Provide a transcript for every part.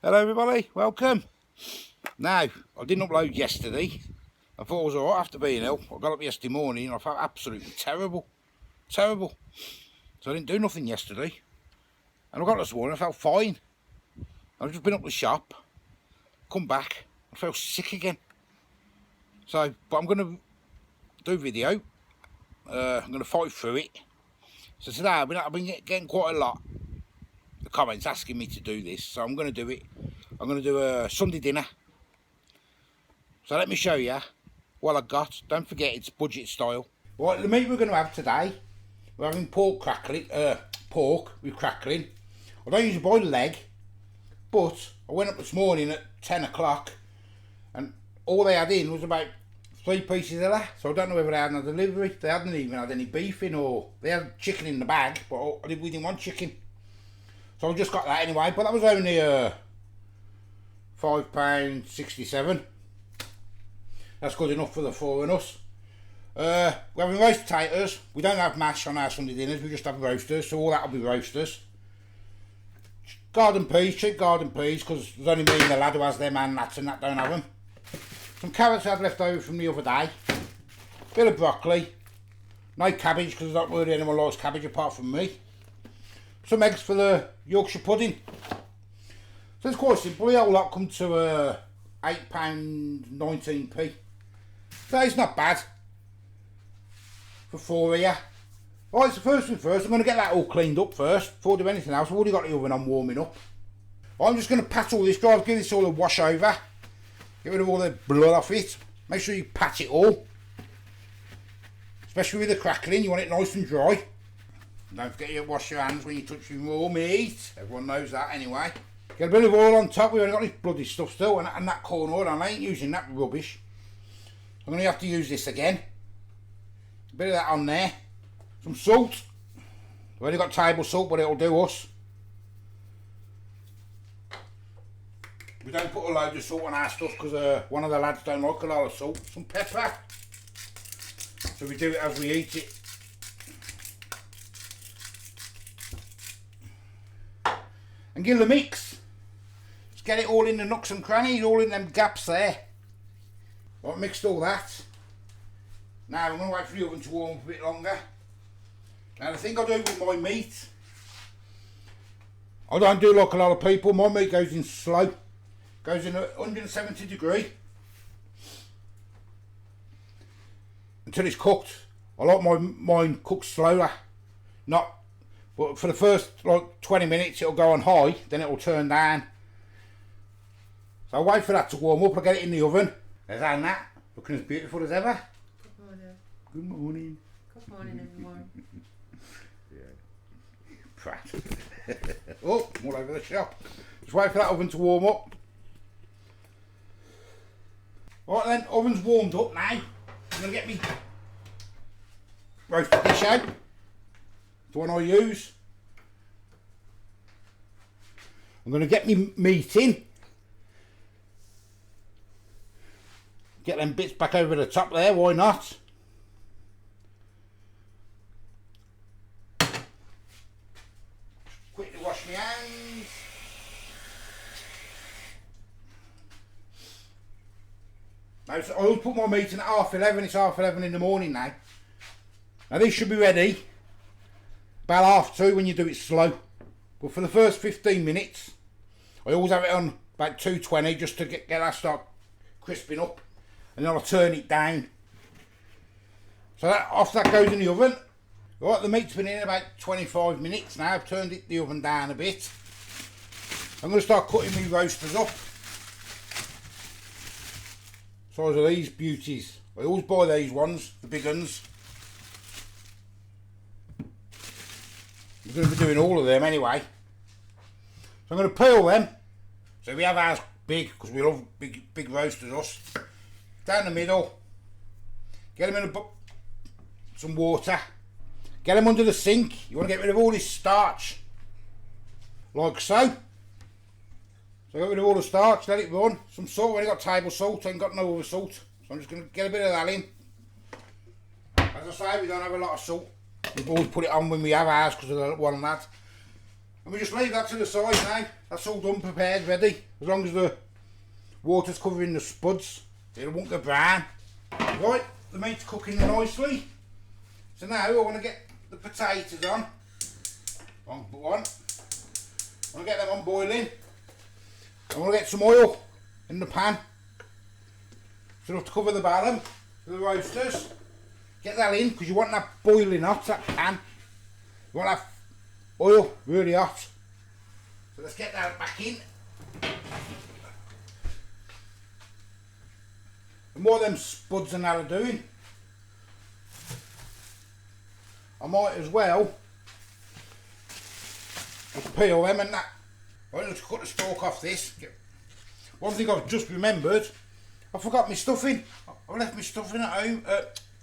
Hello everybody, welcome. Now, I didn't upload yesterday. I thought I was alright after being ill. I got up yesterday morning and I felt absolutely terrible. So I didn't do nothing yesterday. And I got this morning, I felt fine. I've just been up the shop, come back, I felt sick again. But I'm going to do a video. I'm going to fight through it. So today I've been getting quite a lot of comments asking me to do this. So I'm going to do it. I'm going to do a Sunday dinner. So let me show you what I got. Don't forget it's budget style. Right, the meat we're going to have today, we're having pork with crackling. I don't usually buy the leg, but I went up this morning at 10 o'clock and all they had in was about 3 pieces of that. So I don't know whether they had a delivery. They hadn't even had any beef in, or they had chicken in the bag, but we didn't want chicken. So I just got that anyway, but that was only £5.67. That's good enough for the four of us. We're having roast potatoes. We don't have mash on our Sunday dinners, we just have roasters, so all that will be roasters. Garden peas, cheap garden peas, because there's only me and the lad who has them and that don't have them. Some carrots I had left over from the other day. Bit of broccoli. No cabbage, because I don't really anyone likes cabbage apart from me. Some eggs for the Yorkshire pudding. So it's quite simple. The whole lot come to £8.19p. So it's not bad for four of you. Right, so first thing first, I'm going to get that all cleaned up first before I do anything else. I've already got the oven on warming up. I'm just going to pat all this dry, give this all a wash over. Get rid of all the blood off it. Make sure you pat it all. Especially with the crackling, you want it nice and dry. Don't forget you wash your hands when you touch your raw meat. Everyone knows that anyway. Get a bit of oil on top. We've only got this bloody stuff still, and that corn oil, and I ain't using that rubbish. I'm going to have to use this again. A bit of that on there. Some salt. We've only got table salt, but it'll do us. We don't put a load of salt on our stuff because one of the lads don't like a lot of salt. Some pepper. So we do it as we eat it. And give it a mix. Just get it all in the nooks and crannies, all in them gaps there. Right, mixed all that. Now I'm going to wait for the oven to warm up a bit longer. Now the thing I do with my meat, I don't do like a lot of people. My meat goes in slow. Goes in at 170 degrees until it's cooked. I like mine cooked slower. But for the first like 20 minutes it'll go on high, then it'll turn down. So I'll wait for that to warm up. I'll get it in the oven. There's Anna, looking as beautiful as ever. Good morning. Good morning. Good morning, everyone. Yeah. Prat. Oh, I'm all over the shop. Just wait for that oven to warm up. Right then, oven's warmed up now. I'm going to get me roasted dish out. The one I use. I'm going to get me meat in. Get them bits back over the top there, why not? Quickly wash my hands. Now, so I always put my meat in at 11:30. It's 11:30 in the morning now. Now this should be ready about 2:30 when you do it slow. But for the first 15 minutes, I always have it on about 2:20 just to get that start crisping up. And then I'll turn it down. So that goes in the oven. Right, the meat's been in about 25 minutes now. I've turned the oven down a bit. I'm going to start cutting my roasters up. Size of these beauties. I always buy these ones, the big ones. I'm going to be doing all of them anyway. So I'm going to peel them. So we have ours big, because we love big roasters us. Down the middle. Get them in some water. Get them under the sink. You want to get rid of all this starch. Like so. So get rid of all the starch, let it run. Some salt, I've only got table salt, I ain't got no other salt. So I'm just going to get a bit of that in. As I say, we don't have a lot of salt. We've always put it on when we have ours because of the one and that. And we just leave that to the side now. That's all done, prepared, ready. As long as the water's covering the spuds, it won't go brown. Right, the meat's cooking nicely. So now I want to get the potatoes on. I want to get them on boiling. I want to get some oil in the pan. So enough to cover the bottom for the roasters. Get that in because you want that boiling hot, that pan. You want that oil really hot. So let's get that back in. The more them spuds and that are doing, I might as well just peel them and that. Right, let's cut the stalk off this. One thing I've just remembered, I forgot my stuffing. I left my stuffing at home,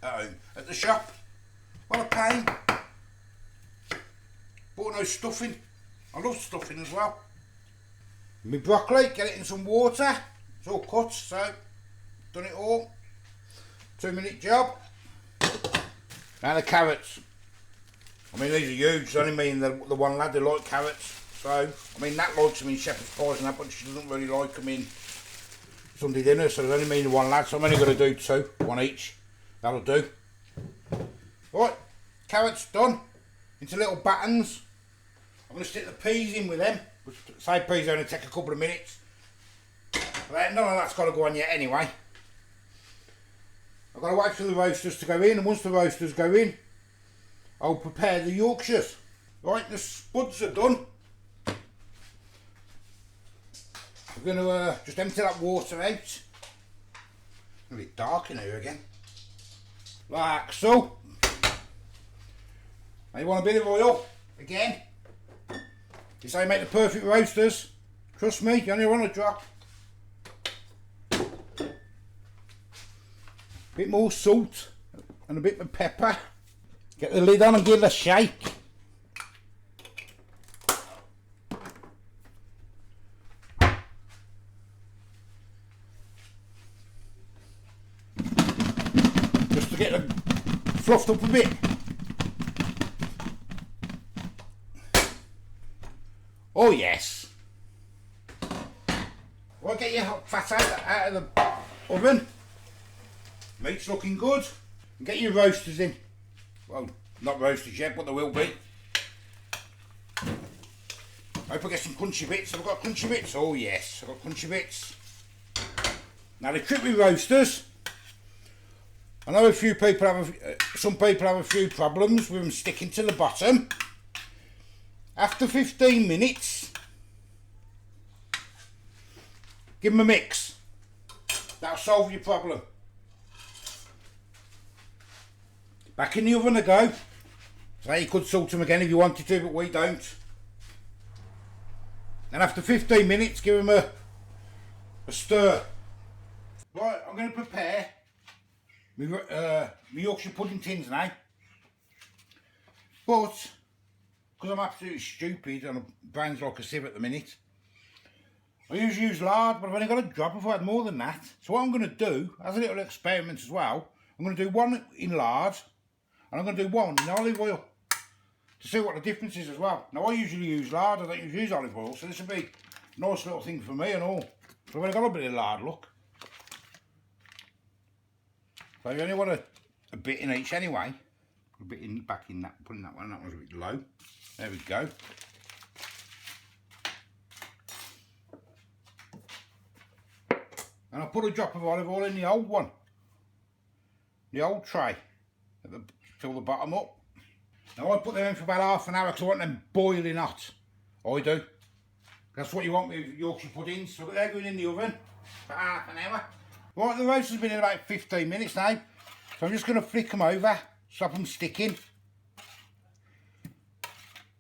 at the shop. What a pain. Bought no stuffing. I love stuffing as well. My broccoli, get it in some water. It's all cut, so done it all. 2-minute job. Now the carrots. I mean, these are huge. I only mean the one lad, they like carrots. So, I mean, Nat likes them in shepherd's pies and that, but she doesn't really like them in Sunday dinner, so there's only me and one lad, so I'm only going to do 2, 1 each. That'll do. Right, carrots done into little battens. I'm going to stick the peas in with them. Say peas only take a couple of minutes. But none of that's got to go on yet anyway. I've got to wait for the roasters to go in, and once the roasters go in, I'll prepare the Yorkshires. Right, the spuds are done. We're going to just empty that water out. It's a bit dark in here again. Like so. Now you want a bit of oil again. You say make the perfect roasters. Trust me, you only want a drop. Bit more salt and a bit of pepper. Get the lid on and give it a shake. Just to get them fluffed up a bit. Oh yes. Well, get your hot fat out of the oven. Meat's looking good. And get your roasters in. Well, not roasters yet, but they will be. I hope I get some crunchy bits. Have I got crunchy bits? Oh yes, I've got crunchy bits. Now the trick with roasters, I know a few people have, some people have a few problems with them sticking to the bottom. After 15 minutes, give them a mix. That'll solve your problem. Back in the oven they go. So you could salt them again if you wanted to, but we don't. And after 15 minutes, give them a stir. Right, I'm going to prepare my Yorkshire pudding tins now. But, because I'm absolutely stupid and my brain's like a sieve at the minute, I usually use lard, but I've only got a drop. I've had more than that. So what I'm going to do, as a little experiment as well, I'm going to do one in lard, and I'm going to do one in olive oil, to see what the difference is as well. Now I usually use lard, I don't usually use olive oil, so this will be a nice little thing for me and all. So I've only got a bit of lard, look. So you only want a bit in each anyway. A bit in back in that, putting that one's a bit low. There we go. And I put a drop of olive oil in the old one. The old tray. Fill the bottom up. Now I put them in for about half an hour because I want them boiling hot. I do. That's what you want with Yorkshire puddings. So they're going in the oven for half an hour. Right, the roast has been in about 15 minutes now. So I'm just going to flick them over, stop them sticking.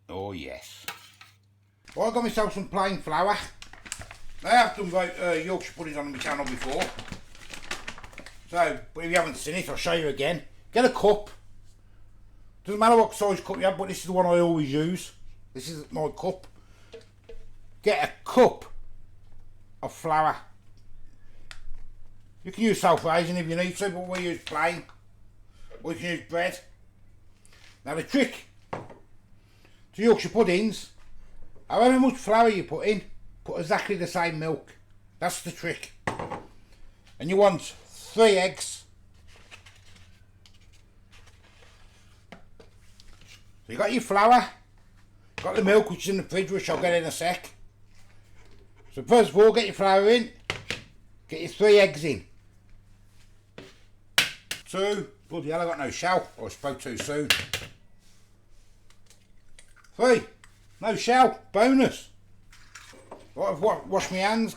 Oh yes. Well, I got myself some plain flour. I have done Yorkshire puddings on my channel before. So, but if you haven't seen it, I'll show you again. Get a cup. Doesn't matter what size cup you have, but this is the one I always use. This is my cup. Get a cup of flour. You can use self-raising if you need to, but we use plain. Or you can use bread. Now the trick to Yorkshire puddings, However much flour you put in, put exactly the same milk. That's the trick. And you want 3 eggs. So you got your flour, got the milk which is in the fridge, which I'll get in a sec. So first of all, get your flour in, get your 3 eggs in. 2, bloody hell, I got no shell, I spoke too soon. 3, no shell, bonus. Right, I've washed my hands.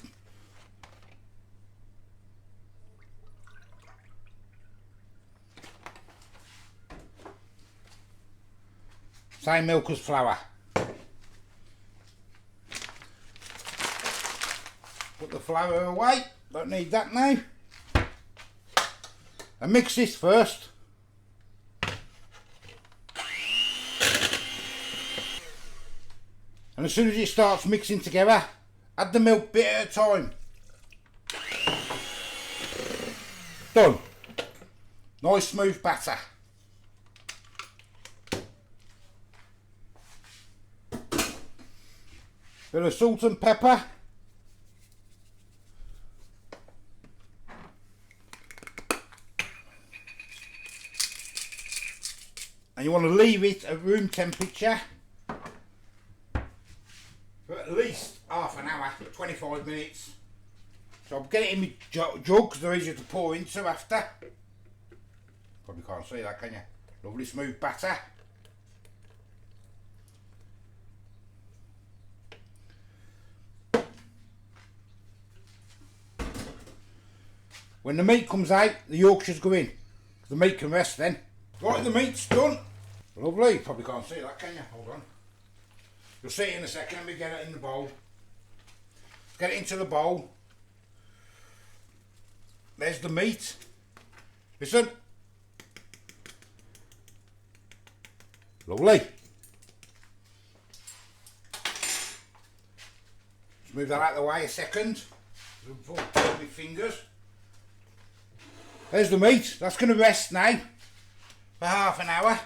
Same milk as flour. Put the flour away, don't need that now. And mix this first. And as soon as it starts mixing together, add the milk bit at a time. Done. Nice smooth batter. Bit of salt and pepper. And you want to leave it at room temperature for at least half an hour, 25 minutes. So I'll get it in my jug because they're easier to pour into after. Probably can't see that, can you? Lovely smooth batter. When the meat comes out, the Yorkshires go in. The meat can rest then. Right, the meat's done. Lovely. Probably can't see that, can you? Hold on. You'll see it in a second. Let me get it in the bowl. Get it into the bowl. There's the meat. Listen. Lovely. Just move that out of the way a second. Before I touch my fingers. There's the meat. That's going to rest now for half an hour.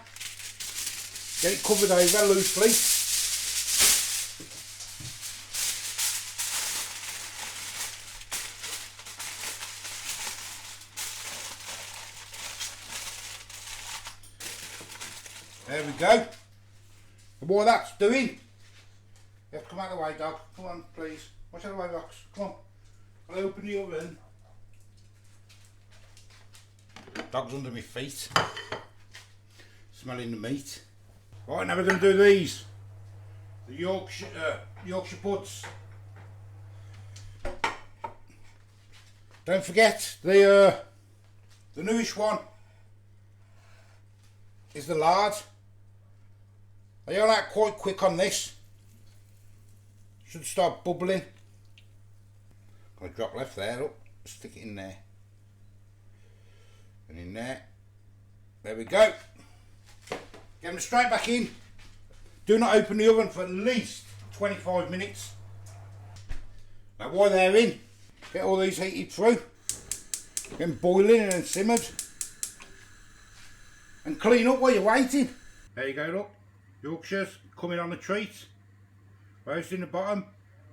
Get it covered over loosely. There we go. And while that's doing, you have to come out of the way, dog. Come on, please. Watch out of the way, Rox. Come on. I'll open the oven. Dog's under my feet. Smelling the meat. Right, now we're going to do these. The Yorkshire puds. Don't forget the newish one is the lard. They are out quite quick on this. Should start bubbling. Got a drop left there, look. Stick it in there. And in there. There we go. Get them straight back in. Do not open the oven for at least 25 minutes. Now while they're in, get all these heated through. Get them boiling and then simmered. And clean up while you're waiting. There you go, look. Yorkshire's coming on a treat. Roast in the bottom.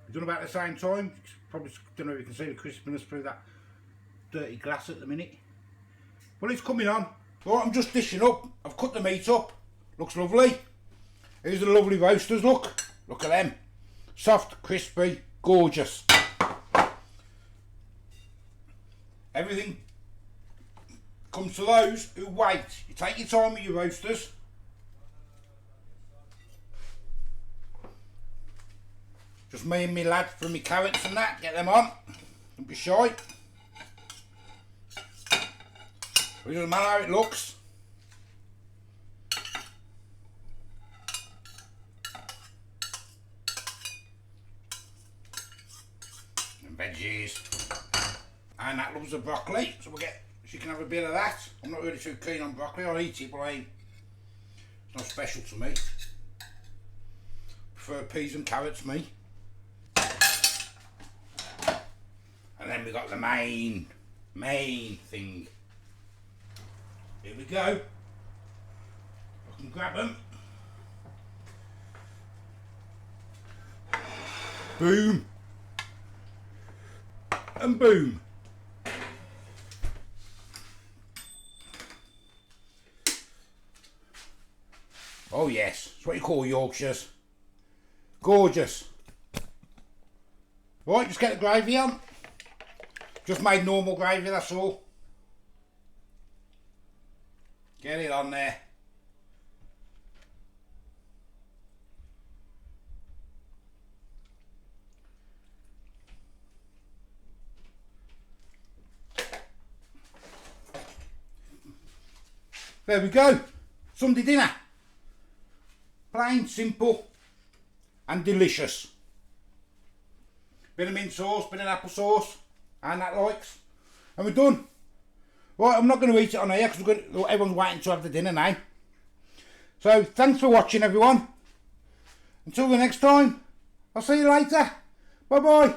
We've done about the same time. Probably don't know if you can see the crispiness through that dirty glass at the minute. Well, it's coming on. Right, I'm just dishing up. I've cut the meat up. Looks lovely. Here's the lovely roasters, look. Look at them. Soft, crispy, gorgeous. Everything comes to those who wait. You take your time with your roasters. Just me and me lad from my carrots and that. Get them on. Don't be shy. It doesn't matter how it looks. And veggies. And that loves the broccoli, so we'll get, she can have a bit of that. I'm not really too keen on broccoli. I'll eat it, but it's not special to me. Prefer peas and carrots, me. And then we got the main thing. Here we go. I can grab them. Boom. And boom. Oh yes, it's what you call Yorkshires. Gorgeous. Right, just get the gravy on. Just made normal gravy, that's all. Get it on there. There we go. Sunday dinner. Plain, simple and delicious. Bit of mint sauce, bit of apple sauce, and that likes. And we're done. Right, I'm not going to eat it on here because everyone's waiting to have the dinner now. So, thanks for watching everyone. Until the next time, I'll see you later. Bye bye.